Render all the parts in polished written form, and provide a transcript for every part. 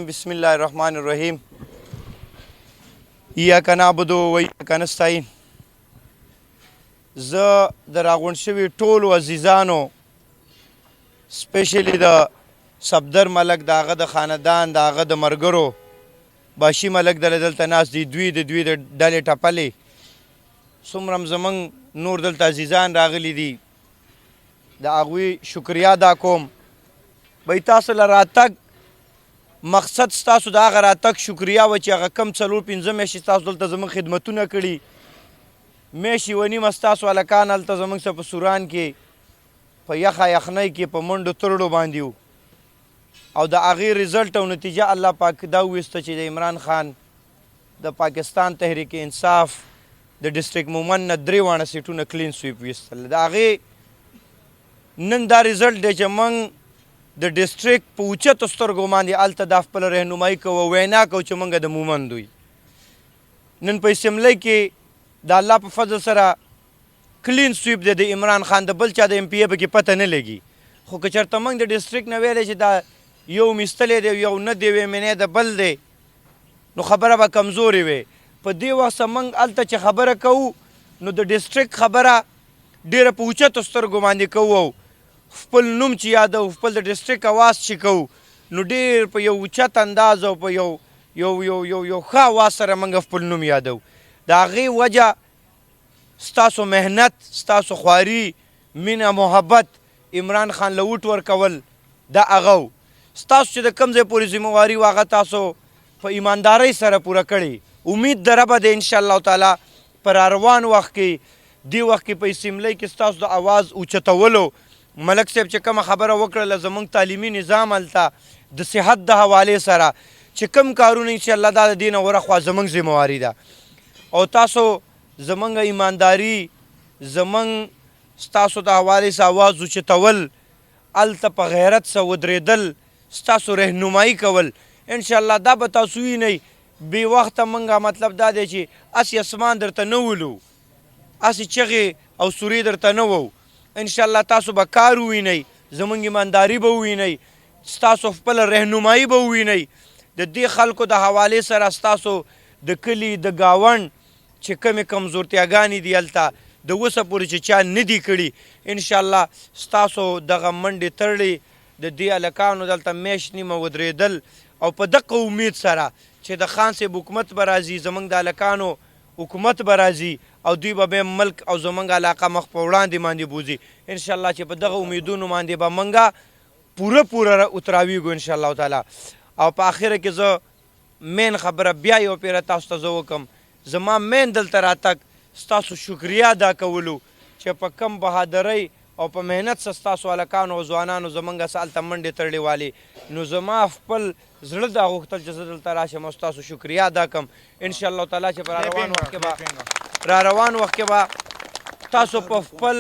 بسم الله الرحمن الرحیم. ایاک نعبد و ایاک نستعین. زه د راغونډ شوي ټولو عزیزانو سپیشلی د صفدر ملک د هغه د خاندان د هغه د ملګرو باشي ملک دلته ناست دي، دوی د ډلې ټپلې څومره هم زموږ نور دلته عزیزان راغلي دي د هغوی شکریا ادا کوم. بهی تاسو له راتګ مقصد ستاسو د هغه راتګ شکریا وه چې هغه کم 4-5 میاشتې ستاسو دلته زموږ خدمتونه کړي. میاشت یوه نیمه ستاسو هلکان هلته زموږ سره په سوران کې په یخه یخنۍ کې په منډو ترړو باندې وو او د هغې ریزلټ او نتیجه الله پاک دا وویسته چې د عمران خان د پاکستان تحریک انصاف د ډسټرک مومن نه 3 واړه سیټونه کلین سویپ ویستل. د هغې نن دا ریزلټ دی چې موږ د ډسټرک په اوچتو سترګو باندې هلته دا خپله رهنمایي کوو، وینا کوو چې موږ د مومند وي. نن په اسمبلی کې د الله په فضل سره کلین سویپ دی د عمران خان، د بل چا د ایم پی ای پکې پته نه لګي. خو که چېرته موږ د ډسټرک نه ویلی چې دا یو میستلی دی یو نه دی ویمنی د بل دی نو خبره به کمزورې وي. په دې وخت سره موږ هلته چې خبره کوو نو د ډسټرک خبره ډېره په اوچتو سترګو باندې کوو او خپل نوم چې یادو، خپل د ډسټرک اواز چې کوو نو ډېر په یو اوچت انداز او په یو ښه اواز سره موږ خپل نوم یادو. د هغې وجه ستاسو محنت، ستاسو خواري، مینه، محبت، عمران خان له ووټ ورکول دا هغه ستاسو چې د کوم ځای پورې ذمهواري وه هغه تاسو په ایماندارۍ سره پوره کړې. امید د ربه دی انشاءالله تعالی په راروان وخت کې دې وخت کې په اسمبلی کې ستاسو د اواز اوچتولو ملک صاحب چې کومه خبره وکړله زموږ تعلیمي نظام هلته د صحت د حوالې سره چې کوم کارونه انشاءالله دا د دې نه ورخوا زموږ ذمهواري ده او تاسو زموږ ایمانداري، زموږ ستاسو د حوالې سه اواز اوچتول، هلته په غیرت سه ودرېدل، ستاسو رهنمایي کول انشاءالله دا به تاسو وینئ. بې وخته موږ مطلب دا دی چې هسې اسمان درته نه ولو، هسې چغې او سورې درته نه وو. انشاءالله تاسو به کار ووینئ، زموږ ایمانداري به ووینئ، ستاسو خپله رهنمایي به ووینئ. د دې خلکو د حوالې سره ستاسو د کلي د ګاونډ چې کومې کمزورتیاګانې دي هلته د اوسه پورې چې چا نه دي کړي انشاءالله ستاسو دغه منډې تړلې د دې هلکانو دلته میاشت نیمه ودرېدل او په دغه امید سره چې د خان صاحب حکومت به راځي، زموږ د هلکانو حکومت به راځي او دوی به بیا ملک او زموږ علاقه مخ په وړاندې باندې بوځي انشاءالله چې په دغه امیدونو باندې به موږ پوره اتراویږو انشاءالله تعالی. او په آخره کې زه مین خبره بیا یو پیره تاسو ته زه وکړم، زما مین دلته راتګ ستاسو شکریا ادا کولو چې په کم بهادرۍ او په محنت سره ستاسو هلکانو او ځوانانو زموږ سه هلته منډې تړلې والې نو زما خپل زړه دا غوښتل چې زه دلته راشم او ستاسو شکریا ادا کړم انشاءالله تعالی چې په راروان وخت کې به تاسو په خپل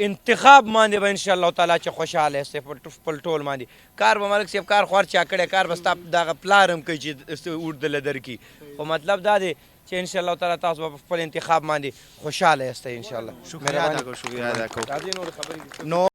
انتخاب باندې به انشاءالله تعالی چې خوشحاله یاستئ په خپل ټول باندې. کار به ملک صاحب کار خوار چا کړی، کار به ستا دغه پلار هم کوي چې اوټ دله درکړي، خو مطلب دا دی چې انشاءالله تعالی تاسو به په خپل انتخاب باندې خوشحاله یاستئ انشاءالله. شکریه ادا کوو.